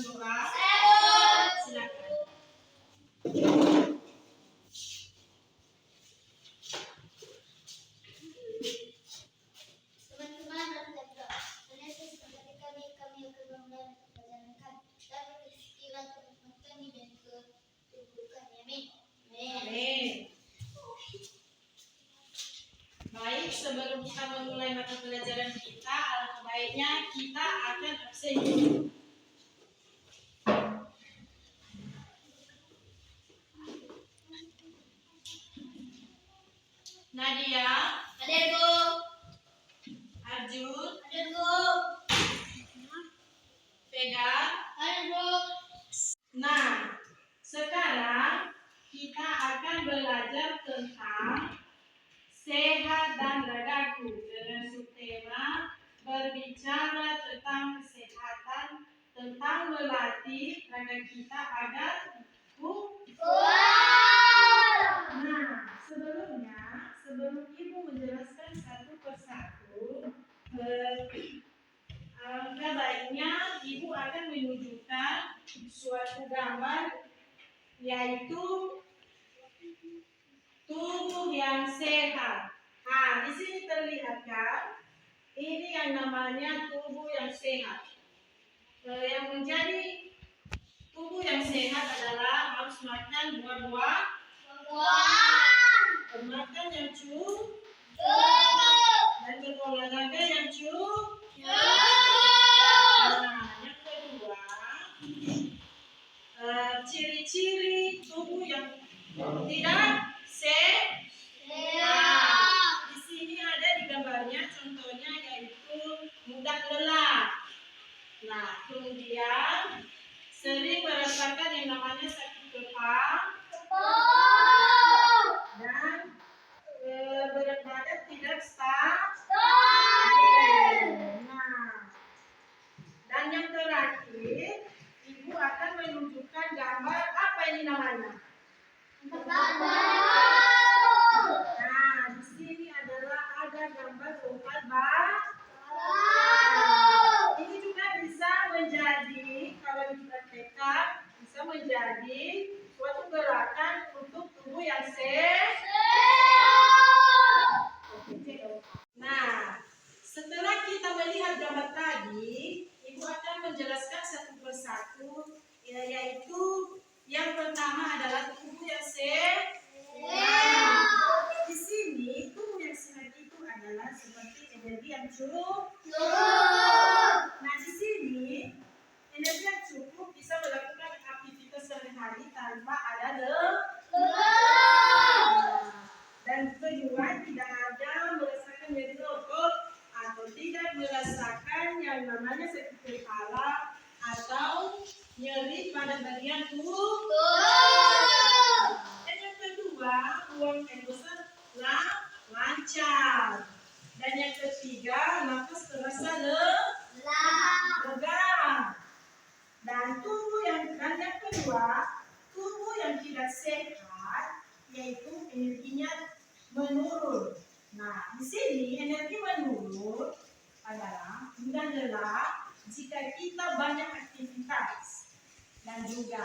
berdoa? Silakan. Teman-teman dan saudara, Yesus memberkati kami akan memulai pelajaran kami dan berkira teman kami dan ke tubuh kami. Amin. Amin. Baik, sebelum kita memulai mata pelajaran kita, alangkah baiknya kita akan absen dulu. Nadia, Hadir, Bu. Arjun, Hadir, Bu. Vega. Hadir, Bu. Nah, sekarang kita akan belajar tentang sehat dan ragaku dengan subtema berbicara tentang kesehatan, tentang melatih raga kita agar Nah, sebelum Ibu menjelaskan satu persatu, alangkah baiknya Ibu akan menunjukkan suatu gambar, yaitu tubuh yang sehat. Nah, di sini terlihat kan, ini yang namanya tubuh yang sehat. Yang menjadi tubuh yang sehat adalah harus makan buah-buah, makan yang cukup, dan berolahraga yang cukup. Nah, yang kedua, ciri-ciri tubuh yang tidak sehat. Di sini ada di gambarnya, contohnya yaitu mudah lelah. Nah, kemudian sering merasakan yang namanya sakit kepala dan berat badan tidak stabil. Nah, dan yang terakhir, Ibu akan menunjukkan gambar apa ini namanya? Nah, di sini adalah ada gambar lompat ini juga bisa menjadi, kalau dipraktekkan, bisa menjadi suatu gerakan untuk tubuh yang sehat. Nah, setelah kita melihat gambar tadi, Ibu akan menjelaskan satu persatu, yaitu yang pertama adalah tubuh yang sehat. Di sini tubuh yang sehat itu adalah seperti energi yang cukup. Nah, di sini energi yang cukup bisa melakukan aktivitas sehari-hari tanpa ada dan kedua, tidak ada merasakan nyeri otot atau tidak merasakan yang namanya sakit kepala atau nyeri pada bagian tubuh. Dan yang kedua, buang air besar lancar. Dan yang ketiga, nafas terasa lega. Dan yang kedua, tubuh yang tidak sehat, yaitu energinya menurun. Nah, di sini energi menurun adalah mudah lelah jika kita banyak aktivitas dan juga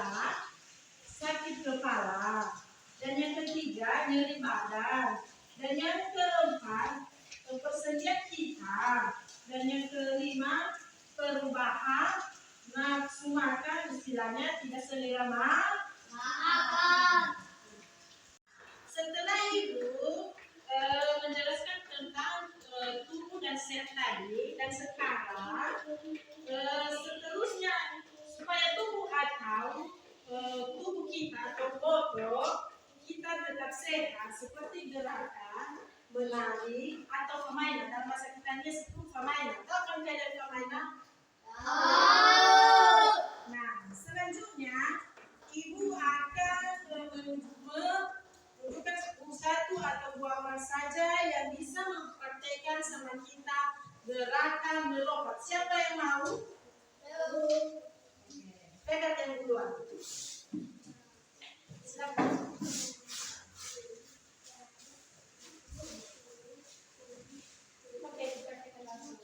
sakit kepala. Dan yang ketiga, nyeri badan. Dan yang keempat, persendian kita. Dan yang kelima, perubahan nafsu makan, istilahnya tidak selera makan. Setelah Ibu menjelaskan tentang tubuh dan sehat tadi, dan sekarang seterusnya supaya tubuh atau tubuh kita atau otot kita tetap sehat, seperti gerakan menari atau permainan. Dalam bahasa kita ini disebut permainan. Tahu kan keadaan permainan? Nah, selanjutnya Ibu akan menunjukkan satu atau dua orang saja yang bisa mempraktekkan sama kita gerakan melompat. Siapa yang mau? Pegang yang kedua. Silakan. Oke, kita langsung.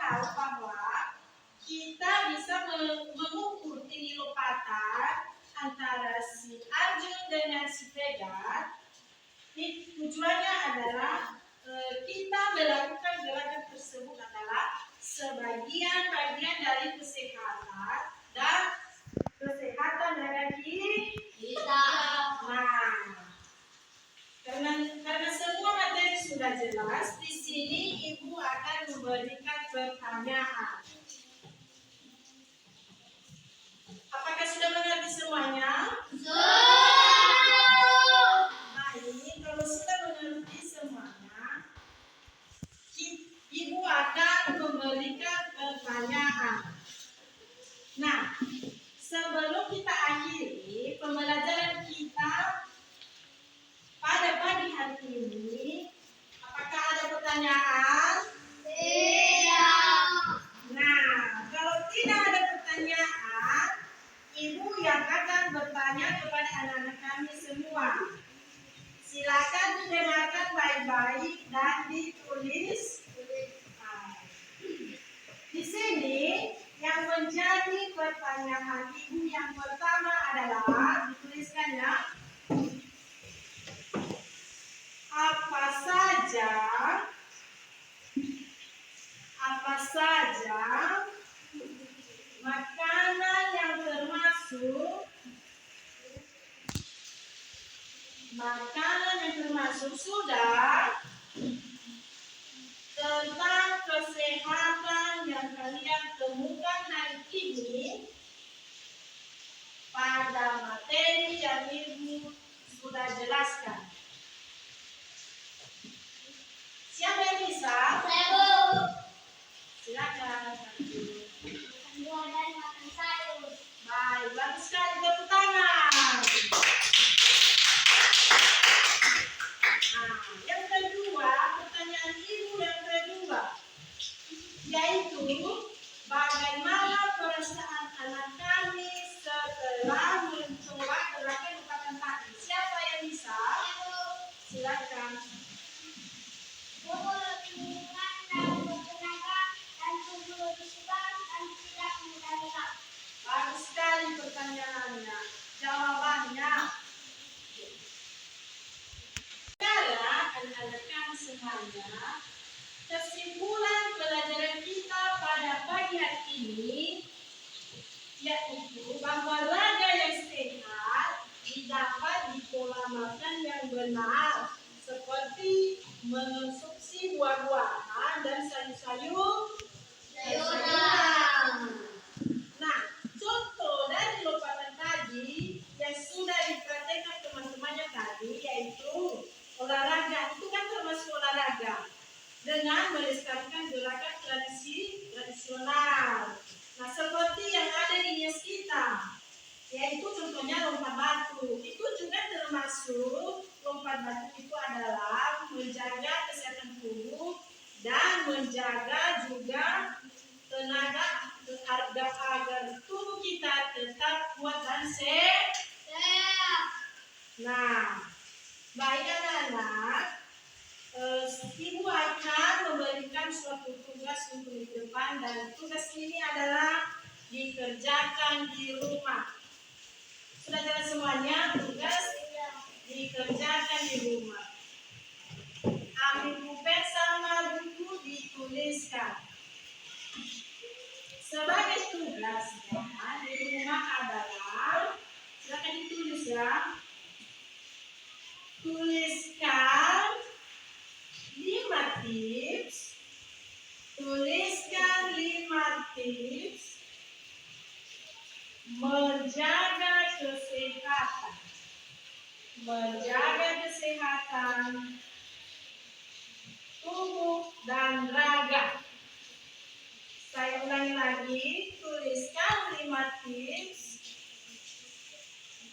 tahu bahwa kita bisa mengukur tinggi lompatan antara si Arjun dengan si Vega. Tujuannya adalah kita melakukan gerakan tersebut adalah sebagian bagian dari kesehatan dan kesehatan dari kita. Nah, karena semua materi sudah jelas, di sini Ibu akan memberikan pertanyaan. Apakah sudah mengerti semuanya? Nah, ini kalau sudah mengerti semuanya, Ibu akan memberikan pertanyaan. Nah, sebelum kita akhiri pembelajaran kita pada pagi hari ini, apakah ada pertanyaan? Tidak. Nah, kalau tidak ada pertanyaan, Ibu yang akan bertanya kepada anak-anak kami semua. Silakan didengarkan baik-baik dan ditulis. Di sini yang menjadi pertanyaan Ibu yang pertama adalah dituliskannya. Apa saja makanan yang termasuk sudah tentang kesehatan yang kalian temukan hari ini pada materi yang Ibu sudah jelaskan. Siapa yang bisa? Silakan. Baik, bagus sekali, tepuk tangan. Nah, yang kedua, pertanyaan Ibu yang kedua, yaitu bagaimana perasaan anak kami setelah mencoba gerakan lompatan kaki. Siapa yang bisa? Silakan. Bagus sekali pertanyaannya. Jawabannya. Sekarang anak-anak kami semuanya, kesimpulan pelajaran kita pada pagi hari ini yaitu bahwa raga yang sehat didapat di pola makan yang benar, seperti mengonsumsi buah-buahan dan sayur-sayuran. Nah, contoh dari lompatan tadi yang sudah dipraktekkan teman-temannya tadi yaitu olahraga. Itu kan termasuk olahraga dengan melestarikan gerakan tradisional. Nah, seperti yang ada di Nias kita, yaitu contohnya lompat batu. Itu juga termasuk lompat batu itu adalah menjaga kesehatan tubuh dan menjaga juga tenaga agar tubuh kita tetap kuat dan sehat. Nah, baik anak-anak, Ibu akan memberikan suatu tugas untuk di depan dan tugas ini adalah dikerjakan di rumah. Sudah jelas semuanya? Tugas dikerjakan di rumah. Ambil pulpen sama buku dituliskan. Sebagai tugasnya di rumah adalah, silakan ditulis ya. Tuliskan 5 tips. Tuliskan 5 tips menjaga kesehatan. Menjaga kesehatan tubuh dan raga. Saya ulangi lagi, tuliskan 5 tips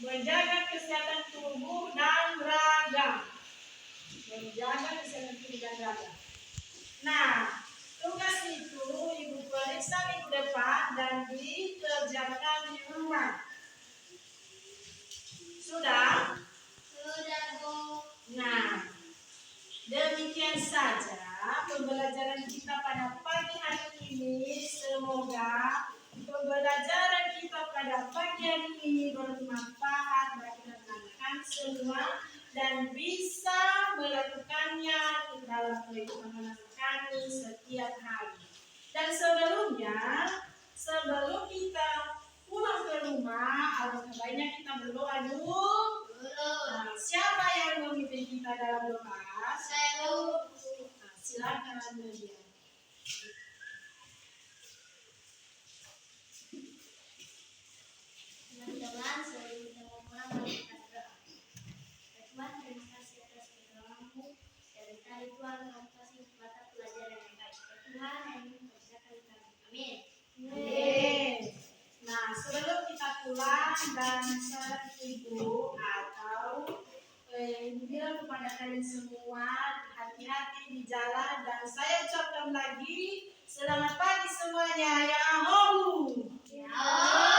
menjaga kesehatan tubuh dan raga. Menjaga kesehatan tubuh dan raga. Nah, tugas itu Ibu periksa minggu depan dan dikerjakan di rumah. Sudah? Sudah, Bu. Nah, demikian saja pembelajaran kita pada pagi hari ini. ini semoga pembelajaran kita pada pagi hari ini bermanfaat bagi rekan-rekan semua dan bisa melakukannya dalam kehidupan kami setiap hari. Dan sebelumnya, sebelum kita pulang ke rumah, alangkah baiknya kita berdoa dulu. Nah, siapa yang memimpin kita dalam doa? Saya Nah, silakan Nadia. teman-teman, sebelum kita memulai, mari kita berdoa. Tuhan, terima kasih atas pertolonganmu. Dari tadi Tuhan, kami kasih mata pelajaran yang baik. Tuhan, hari ini mempersiapkan kami. Amin. Amin. Nah, sebelum kita pulang dan ibu atau bilang kepada kalian semua hati-hati di jalan dan saya ucapkan lagi selamat pagi semuanya. Yahoo! Ya.